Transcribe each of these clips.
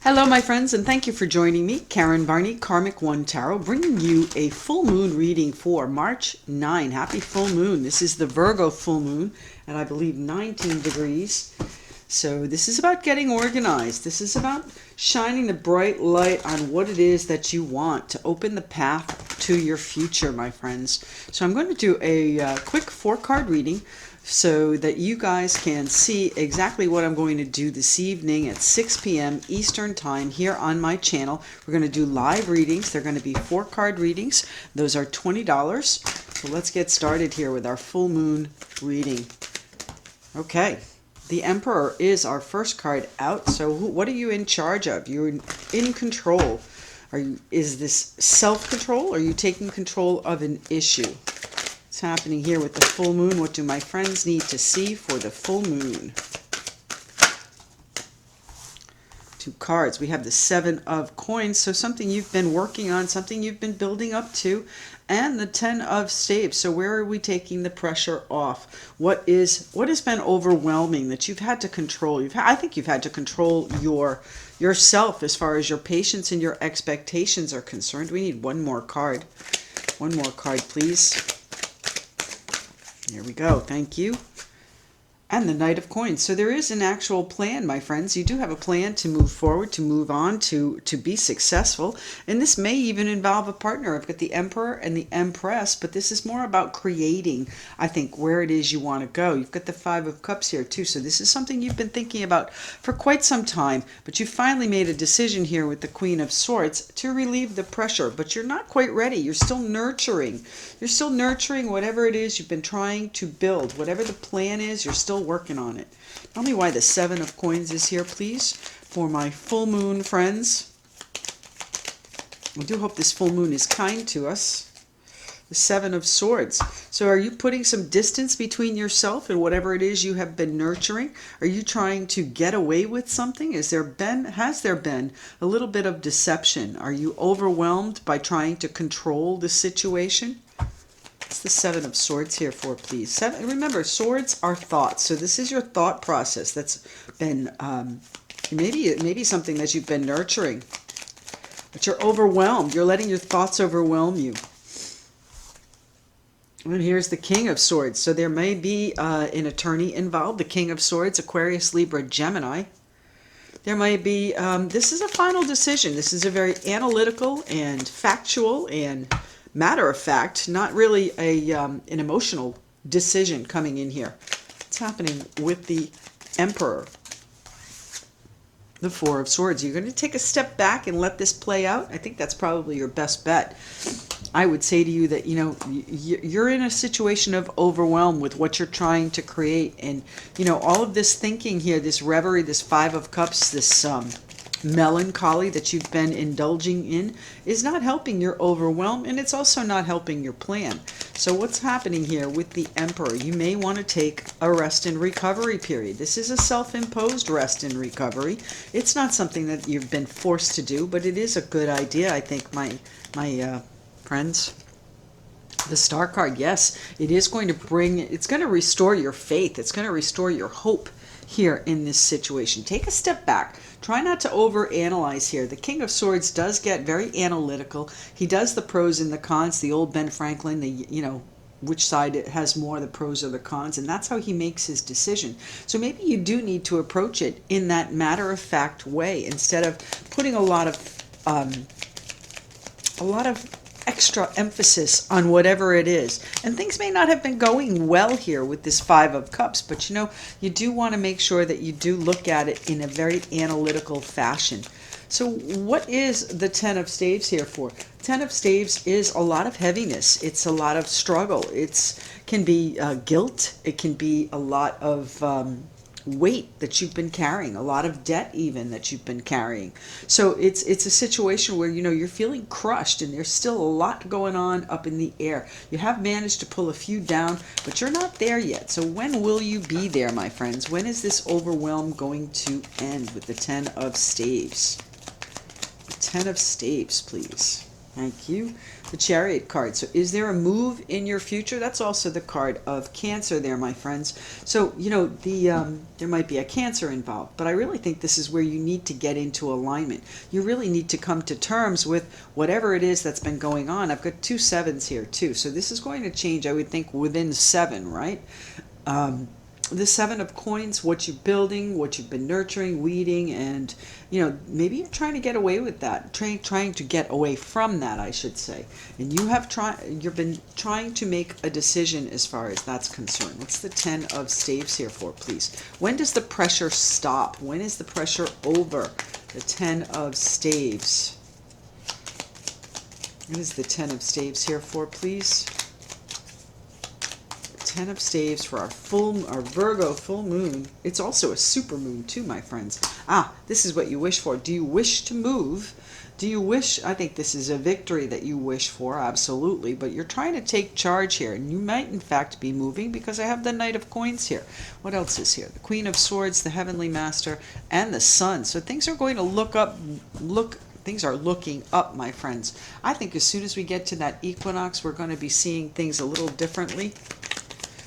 Hello, my friends, and thank you for joining me, Karen Barney, Karmic One Tarot, bringing you a full moon reading for March 9. Happy full moon. This is the Virgo full moon at, I believe, 19 degrees. So this is about getting organized. This is about shining the bright light on what it is that you want to open the path to your future, my friends. So I'm going to do a quick 4-card reading so that you guys can see exactly what I'm going to do this evening at 6 p.m. Eastern Time here on my channel. We're going to do live readings. They're going to be 4-card readings. Those are $20. So let's get started here with our full moon reading. Okay. The Emperor is our first card out. So what are you in charge of? You're in control. Is this self-control? Are you taking control of an issue? What's happening here with the full moon? What do my friends need to see for the full moon? 2 cards. We have the 7 of coins. So something you've been working on, something you've been building up to, and the 10 of staves. So where are we taking the pressure off? What has been overwhelming that you've had to control? I think you've had to control yourself as far as your patience and your expectations are concerned. We need one more card. One more card, please. Here we go. Thank you. And the Knight of Coins. So there is an actual plan, my friends. You do have a plan to move forward, to move on, to be successful. And this may even involve a partner. I've got the Emperor and the Empress, but this is more about creating, I think, where it is you want to go. You've got the 5 of Cups here, too. So this is something you've been thinking about for quite some time. But you finally made a decision here with the Queen of Swords to relieve the pressure. But you're not quite ready. You're still nurturing. You're still nurturing whatever it is you've been trying to build. Whatever the plan is, you're still working on it. Tell me why the 7 of coins is here, please, for my full moon friends. I do hope this full moon is kind to us. The 7 of swords. So are you putting some distance between yourself and whatever it is you have been nurturing? Are you trying to get away with something? Has there been a little bit of deception? Are you overwhelmed by trying to control the situation? What's the 7 of swords here for, please? Remember, swords are thoughts. So this is your thought process that's been maybe something that you've been nurturing. But you're overwhelmed. You're letting your thoughts overwhelm you. And here's the King of Swords. So there may be an attorney involved. The King of Swords, Aquarius, Libra, Gemini. There may be, this is a final decision. This is a very analytical and factual and matter of fact, not really an emotional decision coming in here. What's happening with the Emperor? The 4 of Swords. You're going to take a step back and let this play out. I think that's probably your best bet. I would say to you that, you know, you're in a situation of overwhelm with what you're trying to create. And, you know, all of this thinking here, this reverie, this 5 of Cups, this melancholy that you've been indulging in is not helping your overwhelm, and it's also not helping your plan. So what's happening here with the Emperor? You may want to take a rest and recovery period. This is a self-imposed rest and recovery. It's not something that you've been forced to do, but it is a good idea, I think, my friends. The Star card, yes, it is going to it's going to restore your faith. It's going to restore your hope here in this situation. Take a step back. Try not to overanalyze here. The King of Swords does get very analytical. He does the pros and the cons. The old Ben Franklin, which side it has more, the pros or the cons, and that's how he makes his decision. So maybe you do need to approach it in that matter-of-fact way instead of putting a lot of extra emphasis on whatever it is. And things may not have been going well here with this 5 of Cups, but you know, you do want to make sure that you do look at it in a very analytical fashion. So what is the 10 of staves here for? 10 of staves is a lot of heaviness. It's a lot of struggle. It can be guilt. It can be a lot of weight that you've been carrying, a lot of debt even that you've been carrying. So it's a situation where, you know, you're feeling crushed and there's still a lot going on up in the air. You have managed to pull a few down, but you're not there yet. So when will you be there, my friends? When is this overwhelm going to end with the 10 of staves? The 10 of staves, please. Thank you. The Chariot card. So is there a move in your future? That's also the card of Cancer there, my friends. So, there might be a Cancer involved, but I really think this is where you need to get into alignment. You really need to come to terms with whatever it is that's been going on. I've got 2 sevens here too. So this is going to change, I would think, within 7, right? The 7 of coins, what you're building, what you've been nurturing, weeding, and maybe you're trying to get away with that, trying to get away from that, I should say. And you've been trying to make a decision as far as that's concerned. What's the 10 of staves here for, please? When does the pressure stop? When is the pressure over? The 10 of staves. What is the 10 of staves here for, please? 10 of staves for our Virgo full moon. It's also a super moon too, my friends. This is what you wish for. Do you wish to move? Do you wish? I think this is a victory that you wish for, absolutely, but you're trying to take charge here, and you might in fact be moving because I have the Knight of Coins here. What else is here? The Queen of Swords, the Heavenly Master, and the Sun. So things are going to things are looking up, my friends. I think as soon as we get to that equinox, we're going to be seeing things a little differently.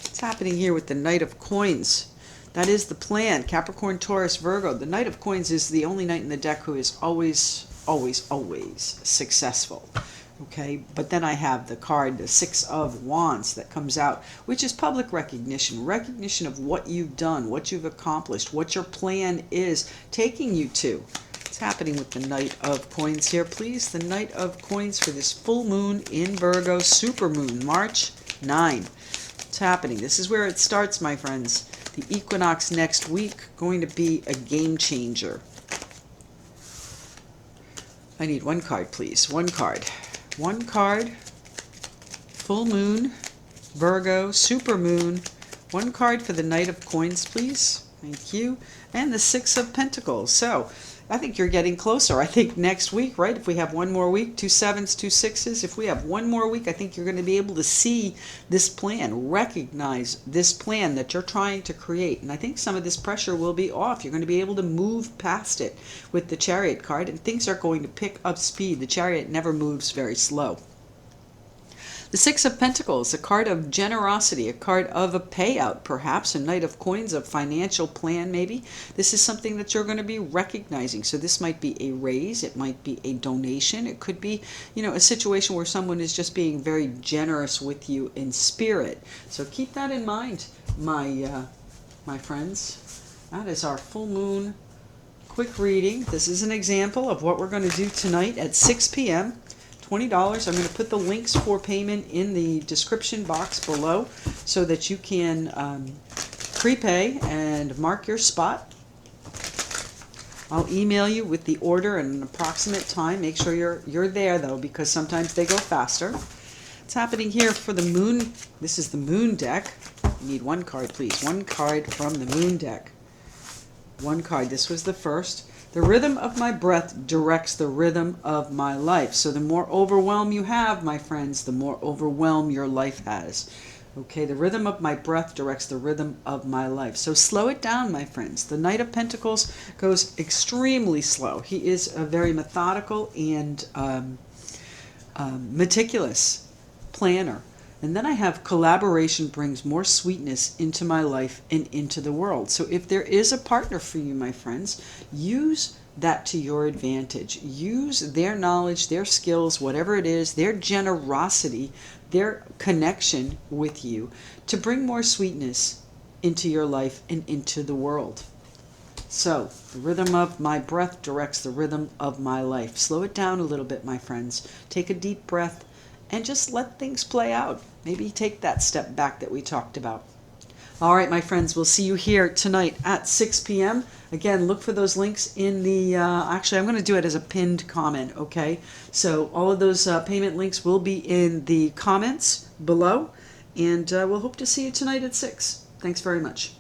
What's happening here with the Knight of Coins? That is the plan. Capricorn, Taurus, Virgo. The Knight of Coins is the only knight in the deck who is always, always, always successful. Okay, but then I have the card, the 6 of Wands, that comes out, which is public recognition of what you've done, what you've accomplished, what your plan is taking you to. What's happening with the Knight of Coins here, please? The Knight of Coins for this full moon in Virgo, super moon, March 9. What's happening? This is where it starts, my friends. The equinox next week, going to be a game changer. I need one card, please. One card. One card. Full moon, Virgo, super moon. One card for the Knight of Coins, please. Thank you. And the 6 of Pentacles. So, I think you're getting closer. I think next week, right, if we have one more week, 2 7s, 2 6s, if we have one more week, I think you're going to be able to see this plan, recognize this plan that you're trying to create. And I think some of this pressure will be off. You're going to be able to move past it with the Chariot card, and things are going to pick up speed. The Chariot never moves very slow. The 6 of Pentacles, a card of generosity, a card of a payout, perhaps, a Knight of Coins, a financial plan, maybe. This is something that you're going to be recognizing. So this might be a raise, it might be a donation, it could be, a situation where someone is just being very generous with you in spirit. So keep that in mind, my friends. That is our full moon quick reading. This is an example of what we're going to do tonight at 6 p.m. $20. I'm going to put the links for payment in the description box below so that you can prepay and mark your spot. I'll email you with the order and an approximate time. Make sure you're there though, because sometimes they go faster. What's happening here for the moon? This is the moon deck. You need one card, please. One card from the moon deck. One card. This was the first. The rhythm of my breath directs the rhythm of my life. So the more overwhelm you have, my friends, the more overwhelm your life has. Okay, the rhythm of my breath directs the rhythm of my life. So slow it down, my friends. The Knight of Pentacles goes extremely slow. He is a very methodical and meticulous planner. And then I have collaboration brings more sweetness into my life and into the world. So if there is a partner for you, my friends, use that to your advantage. Use their knowledge, their skills, whatever it is, their generosity, their connection with you to bring more sweetness into your life and into the world. So, the rhythm of my breath directs the rhythm of my life. Slow it down a little bit, my friends. Take a deep breath and just let things play out. Maybe take that step back that we talked about. All right, my friends, we'll see you here tonight at 6 p.m. Again, look for those links in the, actually, I'm going to do it as a pinned comment, okay? So all of those payment links will be in the comments below, and we'll hope to see you tonight at 6. Thanks very much.